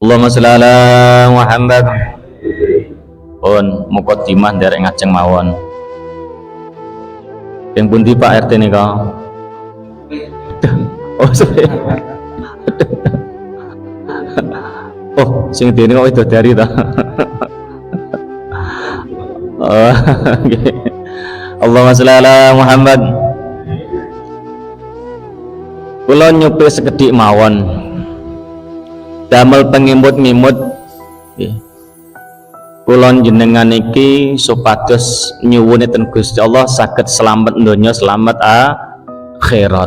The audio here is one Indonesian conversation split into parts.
Allahumma sholli ala Muhammad. Pun mukadimah derek ngajeng mawon. Yang pundi Pak RT nika? Oh, sorry. Oh, sing dene kok widodari ta. Oh, nggih. Allahumma sholli ala Muhammad. Kula nyupi sekedhik mawon. Damel pengimut-ngimut nggih. Kula jenengan iki supados nyuwun enten Gusti Allah saged selamat donya selamat akhirat.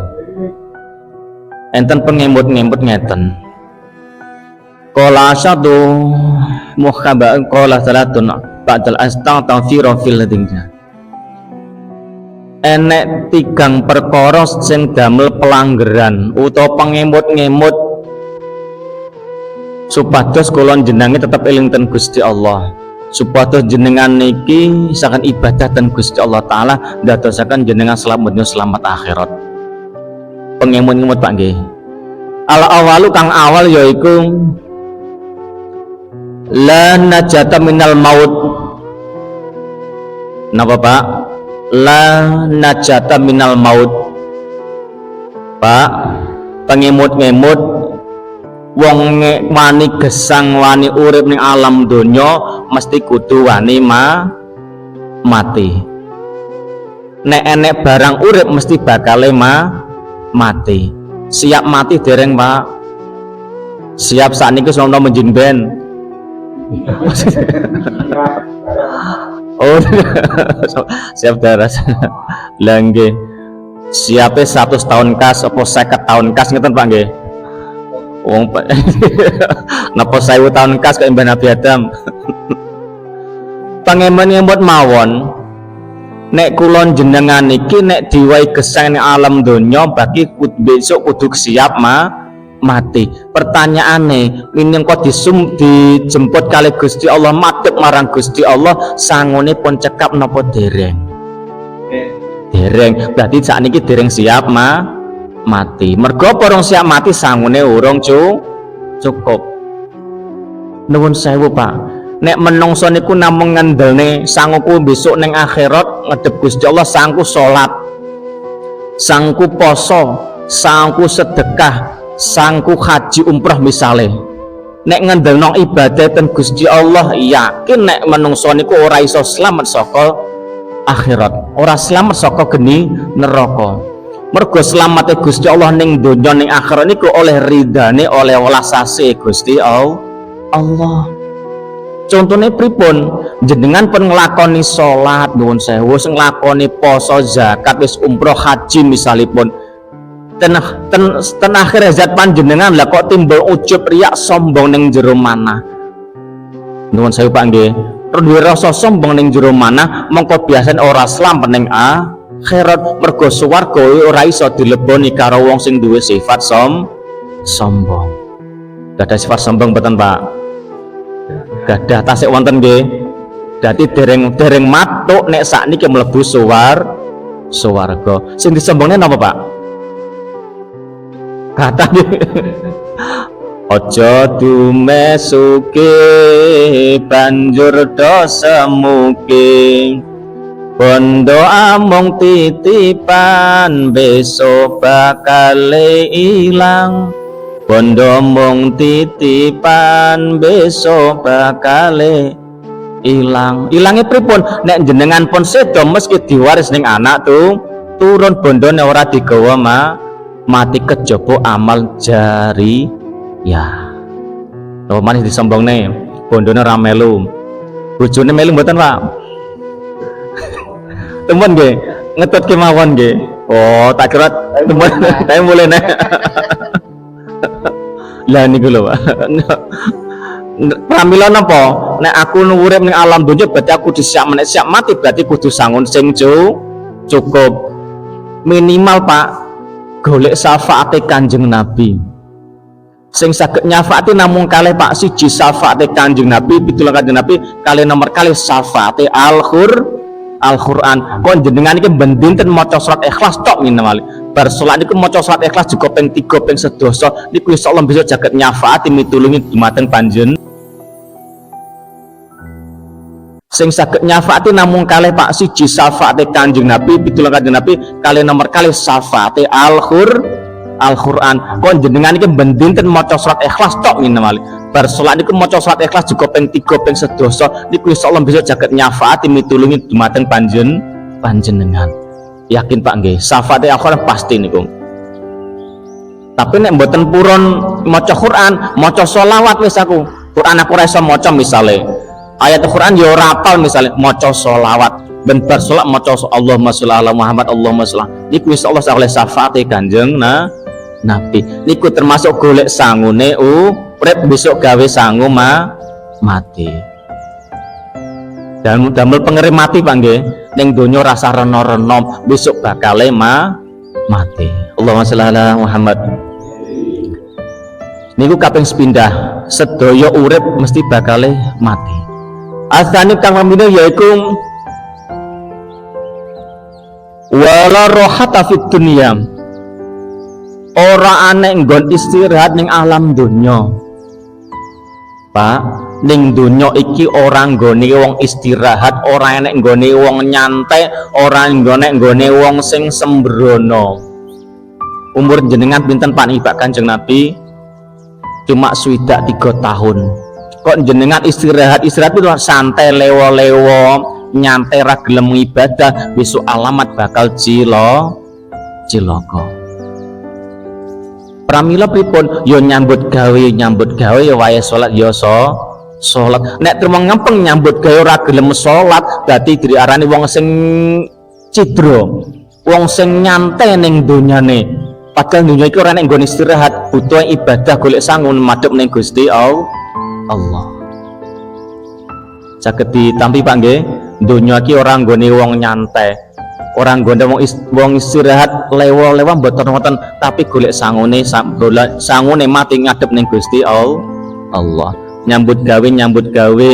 Enten pengimut-ngimut ngeten. Qala asyadu muhabba qala salatun ba'dal astaghfiru fil ladinja. Enek tigang perkara sing damel pelanggaran utawa pengimut-ngimut supados kula jenengan tetep eling ten Gusti Allah, supados jenengan niki sakan ibadah ten Gusti Allah taala ndadosaken jenengan selamat dunya selamat akhirat. Pengimut-ngimut Pak nggih. Al awalu kang awal yaiku la najata minal maut. Napa Pak? La najata minal maut. Pak, pengimut-ngimut wong wani gesang wani urip ning alam donya mesti kudu wani mati. Nek enek barang urip mesti bakale mati. Siap mati dereng Pak? Siap sakniki sono menjin ben. Oh, siap daras. Lah nggih. Siape 100 tahun kas apa 50 tahun kas ngeten Pak nggih. Wong napa 1000 tahun kas kaya Mbah Nabi Adam. Pangemon-emot mawon nek kula jenengan iki nek diwai gesang ning alam donya bagi besok kudu siap mati. Pertanyaane minangka dijemput kali Gusti Allah madhep marang Gusti Allah sangune pun cekap napa dereng? Dereng. Berarti sakniki dereng siap mati. Mergo porong siap mati sangune urung cukup. Nuwun sewu Pak. Nek menungso niku namung ngendelne sanguku besok ning akhirat ngedep Gusti Allah sangku salat, sangku poso, sangku sedekah, sangku haji umrah misale. Nek ngendelno ibadah ten Gusti Allah yakin nek menungso niku ora iso slamet saka akhirat, ora slamet saka geni neraka. Mergo slamate Gusti Allah ning donya ning akhirat niku oleh ridane oleh welasase Gusti Allah. Contone pripun? Jenengan pun nglakoni salat nuwun sewu, sing nglakoni poso, zakat, wis umroh, haji misalipun. Ten akhir zat panjenengan lah kok timbul ujub riak sombong ning jero manah. Nuwun sewu Pak nggih. Duwe rasa sombong ning jero manah mongko biasen ora slamet ning akhirat. Mergo swarga ora iso dileboni karo wong sing duwe sifat sombong. Gadah sifat sombong mboten Pak? Gadah tasik wonten nggih. Dadi dereng matuk nek sakniki mlebu swarga. Sing disombongne napa Pak? Kata aja dumesuke banjur dosa muke. Bondo amung titipan besok bakal ilang. Bondo mung titipan besok bakal ilang. Ilange pripun? Nek jenengan pun sedo meski diwaris ning anak turun bondone ora digawa mati kejaba amal jari ya. Lho manis disombongne bondone ora melu. Bojone melu mboten Pak? Temen nggih, ngetut kemawon nggih. Oh, tak kira temen saya mulai nek. Lah niku lho Pak. Pramila napa? Nek aku urip ning alam donya berarti aku disiap menek siap mati berarti kudu sangun sing cukup. Minimal Pak golek syafaate Kanjeng Nabi. Sing saged nyafaati namung kalih Pak, siji syafaate Kanjeng Nabi, pitulung Kanjeng Nabi, kalih nomor kalih syafaate Al-Qur'an. Kon jenengan iki ben dinten maca surat Ikhlas tok minimal. bar salat niku maca salat ikhlas juga ping 3 ping sedasa niku insyaallah bisa jagat nyafaati mitulungi dumateng panjen sing saged nyafaati namung kalih Pak siji syafaate Kanjeng Nabi pitulung Kanjeng Nabi kalih nomor kalih syafaate Al-Qur'an kon jenengan iki ben dinten maca salat ikhlas tok minimal bar salat niku maca salat ikhlas juga ping 3 ping sedasa niku insyaallah bisa jagat nyafaati mitulungi dumateng panjenengan yakin Pak nggih syafaate Al-Qur'an pasti niku tapi nek mboten purun maca Qur'an maca selawat wis aku Qur'an aku ora iso maca misale ayat Al-Qur'an ya ora apal misale maca selawat ben bar salat maca Allahumma sholli ala Muhammad Allahumma sholli niku insyaallah oleh syafaate Kanjeng Nabi niku termasuk golek sangune urip besok gawe sangu mati dan damel pengeri mati Pak nggih ning donya rasa rena-rena besok bakale mati Allahumma sholli ala Muhammad niku kaping sepindah sedaya urip mesti bakale mati asane kang pamina yaiku wala rohata fid dunya ora aneh nggon istirahat ning alam donya Pak ning donya iki ora nggone wong istirahat ora enek nggone wong nyantai ora nggone wong sing sembrono umur jenengan pinten Pak Ibak Kanjeng Nabi cuma swidak 3 tahun kok jenengan istirahat itu santai lewo-lewo nyantai ra gelem ibadah besok alamat bakal cilaka pramila pripun yo nyambut gawe ya wae salat yo salat nek terus ngempeng nyambut gawe ora gelem salat dadi diarani wong sing cidra wong sing nyantai ning donyane padahal dunya iki ora nek nggone istirahat butuh ibadah golek sangun madhep ning Gusti Allah saged ditampi Pak nggih donya iki ora nggone wong nyantai ora nggone wong istirahat lewo-lewo mboten wonten tapi golek sangune mati ngadep ning Gusti Allah nyambut gawe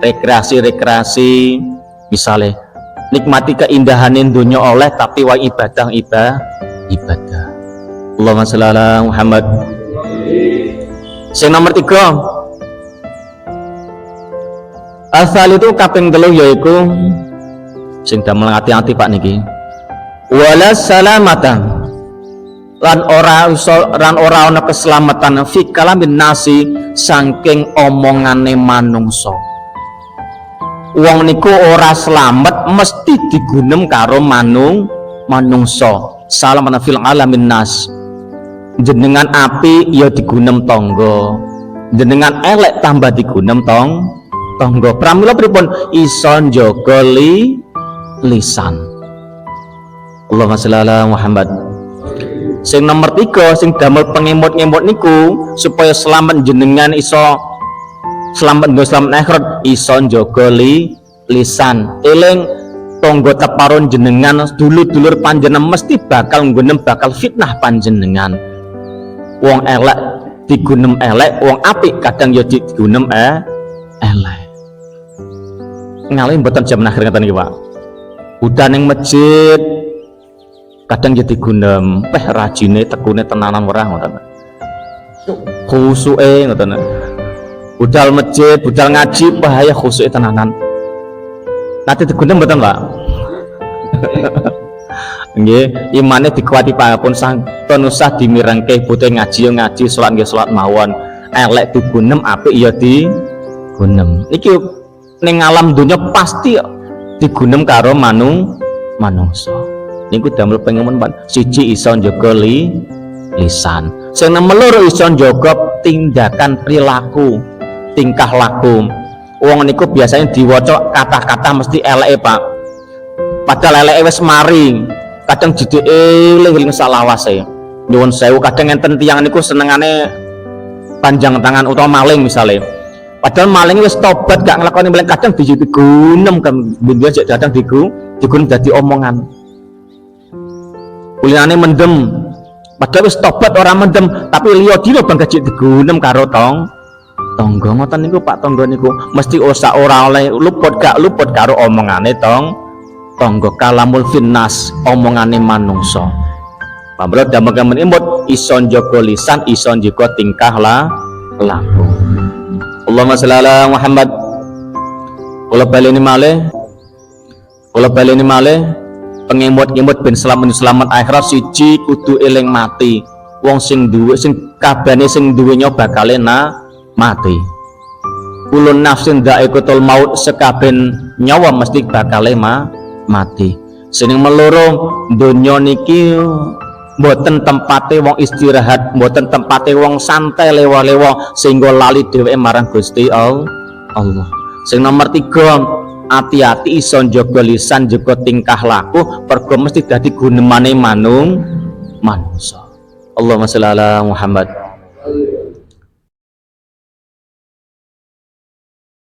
rekreasi misale nikmati keindahanin dunya oleh tapi wa ibadah Allahumma sholli ala Muhammad sing nomor 3 asal itu kaping 3 yaiku sing damel hati-hati Pak niki wala salamatan lan ora ana keselamatan fi kalamin nasi saking omongane manungsa wong niku ora selamat mesti digunem karo manungsa salamatan fil alamin nas jenengan api ya digunem tangga jenengan elek tambah digunem tangga pramila pripun iso njaga lisan Allahumma sholli ala Muhammad sing nomor 3 sing damel pengemot-ngemot niku supaya selamat jenengan iso selamat akhirat iso njaga lisan eling tangga teparon jenengan dulur-dulur panjenengan mesti bakal nggunem bakal fitnah panjenengan wong elek digunem elek wong apik kadang ya digunem elek ngalih mboten jaman akhir ngeten iki Pak udan ning masjid kadang jadi gunem rajine tekune tenanan ora ngoten khusuke ngoten budal masjid budal ngaji bahaya khusuke tenanan nanti digunem mboten Pak nggih imane dikuati pangapun sangton usah dimirengke butuh ngaji yo ngaji salat nggih salat mawon elek digunem apik ya digunem niki ning alam dunya pasti digunem karo manungsa niku damel pengemun siji iso njaga lisan sing nomor 2 iso njaga tindakan perilaku tingkah laku wong niku biasanya diwaca kata-kata mesti eleke Pak padahal eleke wis mari kadang jidike eling salawase nyuwun sewu kadang enten tiyang niku senengane panjang tangan utawa maling misalnya padahal maling wis tobat gak nglakoni maling kadang digunem kan benjol jek datang digunem dadi omongan kulinane mendem padahal wis tobat orang mendem tapi liya dina bang gajik digunem karo tangga ngoten niku Pak tangga niku mesti usah ora oleh luput karo omongane tangga kalamul finnas omongane manungsa pamrot damel kamen imut ison jaga lisan ison jaga tingkah laku. Allahumma sholli ala Muhammad. Kula baleni malih pengemut-emut ben selamat akhirat siji kudu eling mati. Wong sing duwe sing kabehane sing duwe nyoba bakal mati. Kulun nafsin dha'iqatul maut sekaben nyawa mesti bakal mati. Sing meloro donya niki mboten tempate wong istirahat, mboten tempate wong santai lewa-lewa sehingga lali dheweke marang Gusti Allah. Sing nomor 3 hati-hati iso njaga lisan njaga tingkah laku pergo mesti dadi gunemane manungsa. Allahumma sholli ala Muhammad.